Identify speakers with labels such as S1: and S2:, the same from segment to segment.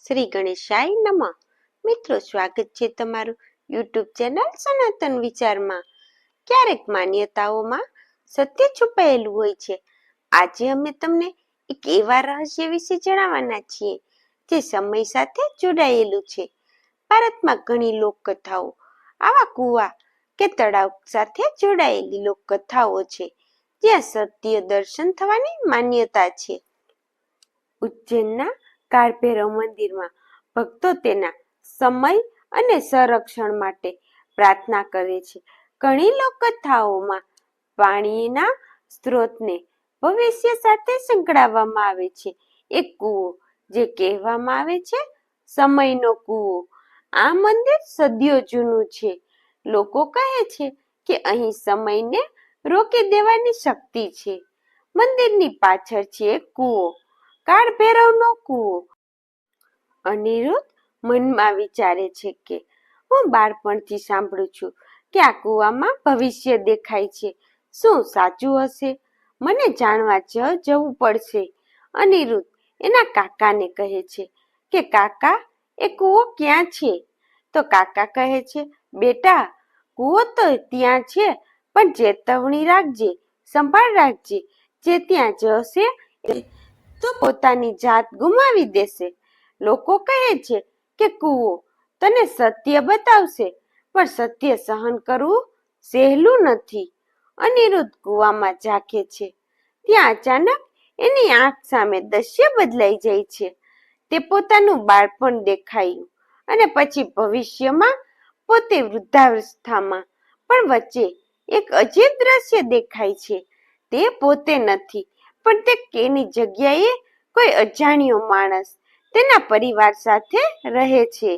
S1: શ્રી ગણેશાય નમઃ. મિત્રો, સ્વાગત છે તમારું યુટ્યુબ ચેનલ સનાતન વિચારમાં. ક્યારેક માન્યતાઓમાં સત્ય છુપાયેલું હોય છે. આજે અમે તમને એક એવા રહસ્ય વિશે જણાવવાના છીએ જે સમય સાથે જોડાયેલું છે. ભારતમાં ઘણી લોકકથાઓ આવા કુવા કે તળાવ સાથે જોડાયેલી લોકકથાઓ છે જ્યાં સત્ય દર્શન થવાની માન્યતા છે. ઉજ્જૈનના કાળભૈરવ મંદિરમાં ભક્તો તેના સમય અને સંરક્ષણ માટે પ્રાર્થના કરે છે. ઘણી લોકકથાઓમાં પાણીના સ્ત્રોતને ભવિષ્ય સાથે સંકળાવવામાં આવે છે. એક કૂવો જે કહેવામાં આવે છે સમયનો કૂવો. આ મંદિર સદીઓ જૂનું છે. લોકો કહે છે કે અહીં સમયને રોકી દેવાની શક્તિ છે. મંદિરની પાછળ છે એક કૂવો, કાળભૈરવનો કૂવો. અનિરુદ્ધ મનમાં વિચારે છે કે હું બાળપણથી સાંભળું છું કે આ કૂવામાં ભવિષ્ય દેખાય છે. શું સાચું હશે? મને જાણવા જવું પડશે. અનિરુદ્ધ એના કાકાને કહે છે કે કાકા, એ કૂવો ક્યાં છે? તો કાકા કહે છે, બેટા, કૂવો તો ત્યાં છે, પણ ચેતવણી રાખજે, સંભાળ રાખજે. જે ત્યાં જશે તો પોતાની જાત ગુમાવી દેશે. લોકો કહે છે કે કૂવો તને સત્ય બતાવશે, પણ સત્ય સહન કરવું સહેલું નથી. અનિરુદ્ધ કૂવામાં ઝાંખે છે. ત્યાં અચાનક એની આંખ સામે દ્રશ્ય બદલાઈ જાય છે. તે પોતાનું બાળપણ દેખાયું અને પછી ભવિષ્યમાં પોતે વૃદ્ધાવસ્થામાં. પણ વચ્ચે એક અજીબ દ્રશ્ય દેખાય છે. તે પોતે નથી, પણ તે એની જગ્યાએ કોઈ અજાણ્યો માણસ તેના પરિવાર સાથે રહે છે.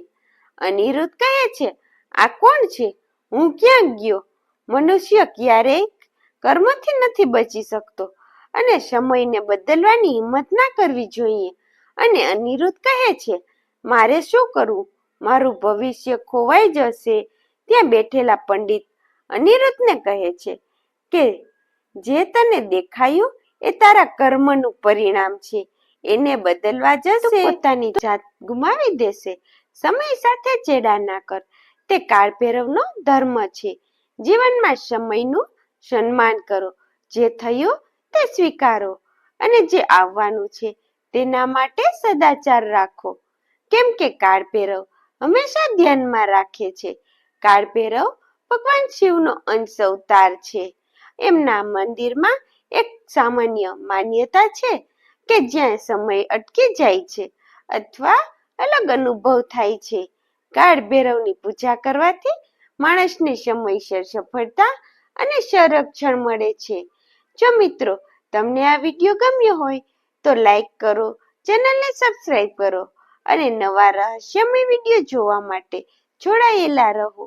S1: અનિરુદ્ધ કહે છે, આ કોણ છે? હું ક્યાં ગયો? મનુષ્ય ક્યારેય કર્મથી નથી બચી શકતો અને સમયને બદલવાની હિંમત ના કરવી જોઈએ. અને અનિરુદ્ધ કહે છે, મારે શું કરવું? મારું ભવિષ્ય ખોવાઈ જશે. ત્યાં બેઠેલા પંડિત અનિરુદ્ધને કહે છે કે જે તને દેખાયું એ તારા કર્મનું પરિણામ છે. એને બદલવા જશે પોતાની જાત ગુમાવી દેશે. સમય સાથે ચેડા ના કર. તે કાળભૈરવનો ધર્મ છે. જીવનમાં સમયનું સન્માન કરો. જે થયું તે સ્વીકારો અને જે આવવાનું છે તેના માટે સદાચાર રાખો. કેમ કે કાળભૈરવ હંમેશા ધ્યાનમાં રાખે છે. કાળભૈરવ ભગવાન શિવનો અંશ અવતાર છે. એમના મંદિરમાં એક સામાન્ય માન્યતા છે કે જ્યાં સમય અટકી જાય છે અથવા અલગ અનુભવ થાય છે. કાળભૈરવની પૂજા કરવાથી માણસને સમયસર સફળતા અને સંરક્ષણ મળે છે. જો મિત્રો, તમને આ વિડીયો ગમ્યો હોય તો લાઈક કરો, ચેનલને સબસ્ક્રાઈબ કરો અને નવા રહસ્યમય વિડીયો જોવા માટે જોડાયેલા રહો.